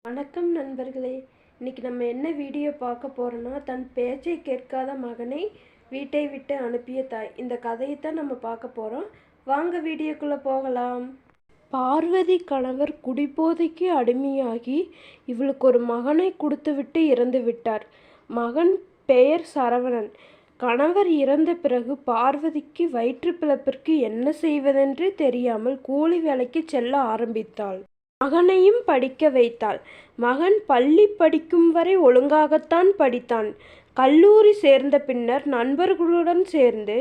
வணக்கம் நண்பர்களே. இன்னைக்கு நம்ம என்ன வீடியோ பார்க்க போறோம்னா, தன் பேச்சை கேட்காத மகனை வீட்டை விட்டு அனுப்பிய தாய். இந்த கதையை தான் நம்ம பார்க்க போறோம். வாங்க வீடியோக்குள்ள போகலாம். பார்வதி கணவர் குடிபோதைக்கு அடிமையாகி இவளுக்கு ஒரு மகனை கொடுத்துவிட்டு இறந்து விட்டார். மகன் பெயர் சரவணன். கணவர் இறந்த பிறகு பார்வதிக்கு வயிற்று பிழப்பிற்கு என்ன செய்வதென்று தெரியாமல் கூலி வேலைக்கு செல்ல ஆரம்பித்தாள். மகனையும் படிக்க வைத்தாள். மகன் பள்ளி படிக்கும் வரை ஒழுங்காகத்தான் படித்தான். கல்லூரி சேர்ந்த பின்னர் நண்பர்களுடன் சேர்ந்து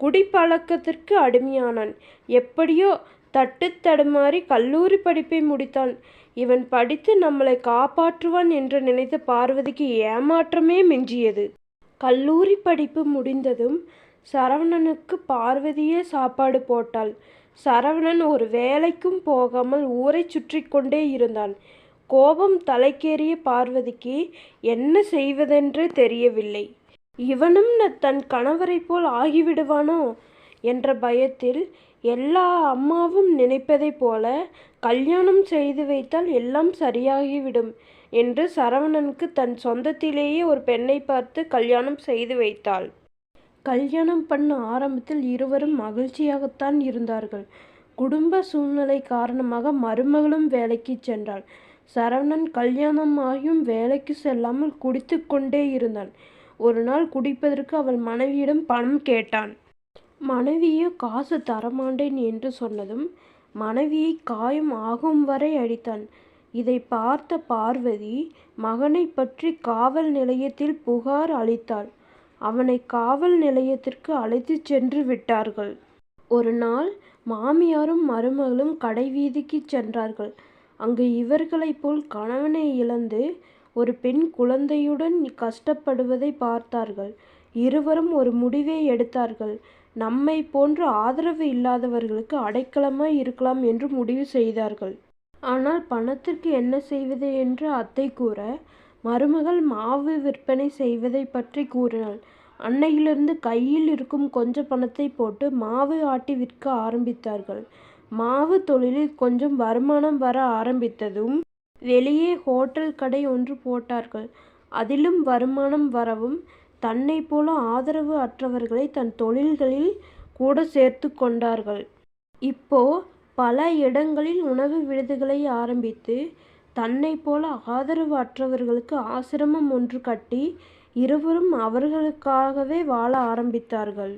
குடிப்பழக்கத்திற்கு அடிமையானான். எப்படியோ தட்டு தடுமாறி கல்லூரி படிப்பை முடித்தான். இவன் படித்து நம்மளை காப்பாற்றுவான் என்று நினைத்த பார்வதிக்கு ஏமாற்றமே மிஞ்சியது. கல்லூரி படிப்பு முடிந்ததும் சரவணனுக்கு பார்வதியே சாப்பாடு போட்டாள். சரவணன் ஒரு வேலைக்கும் போகாமல் ஊரை சுற்றி கொண்டே இருந்தான். கோபம் தலைக்கேறிய பார்வதிக்கு என்ன செய்வதென்றே தெரியவில்லை. இவனும் தன் கணவரைப் போல் ஆகிவிடுவானோ என்ற பயத்தில் எல்லா அம்மாவும் நினைப்பதைப் போல கல்யாணம் செய்து வைத்தால் எல்லாம் சரியாகிவிடும் என்று சரவணனுக்கு தன் சொந்தத்திலேயே ஒரு பெண்ணை பார்த்து கல்யாணம் செய்து வைத்தாள். கல்யாணம் பண்ண ஆரம்பத்தில் இருவரும் மகிழ்ச்சியாகத்தான் இருந்தார்கள். குடும்ப சூழ்நிலை காரணமாக மருமகளும் வேலைக்கு சென்றாள். சரவணன் கல்யாணம் ஆகியும் வேலைக்கு செல்லாமல் குடித்து கொண்டே இருந்தான். ஒரு நாள் குடிப்பதற்கு அவள் மனைவியிடம் பணம் கேட்டான். மனைவியோ காசு தரமாட்டேன் என்று சொன்னதும் மனைவியை காயம் ஆகும் வரை அடித்தான். இதை பார்த்த பார்வதி மகனை பற்றி காவல் நிலையத்தில் புகார் அளித்தாள். அவனை காவல் நிலையத்திற்கு அழைத்து சென்று விட்டார்கள். ஒரு நாள் மாமியாரும் மருமகளும் கடை வீதிக்கு சென்றார்கள். அங்கு இவர்களைப் போல் கணவனை இழந்து ஒரு பெண் குழந்தையுடன் கஷ்டப்படுவதை பார்த்தார்கள். இருவரும் ஒரு முடிவை எடுத்தார்கள். நம்மை போன்ற ஆதரவு இல்லாதவர்களுக்கு அடைக்கலமாய் இருக்கலாம் என்று முடிவு செய்தார்கள். ஆனால் பணத்திற்கு என்ன செய்வது என்று அத்தை கூற, மருமகள் மாவு விற்பனை செய்வதை பற்றி கூறினாள். அன்னையிலிருந்து கையில் இருக்கும் கொஞ்ச பணத்தை போட்டு மாவு ஆட்டி விற்க ஆரம்பித்தார்கள். மாவு தொழிலில் கொஞ்சம் வருமானம் வர ஆரம்பித்ததும் வெளியே ஹோட்டல் கடை ஒன்று போட்டார்கள். அதிலும் வருமானம் வரவும் தன்னை போல ஆதரவு அற்றவர்களை தன் தொழில்களில் கூட சேர்த்து கொண்டார்கள். இப்போ பல இடங்களில் உணவு விடுதிகளை ஆரம்பித்து தன்னை போல ஆதரவு அற்றவர்களுக்கு ஆசிரமம் ஒன்று கட்டி இருவரும் அவர்களுக்காகவே வாழ ஆரம்பித்தார்கள்.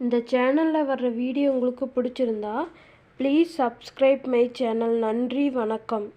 இந்த சேனலில் வர்ற வீடியோ உங்களுக்கு பிடிச்சிருந்தா ப்ளீஸ் சப்ஸ்கிரைப் மை சேனல். நன்றி, வணக்கம்.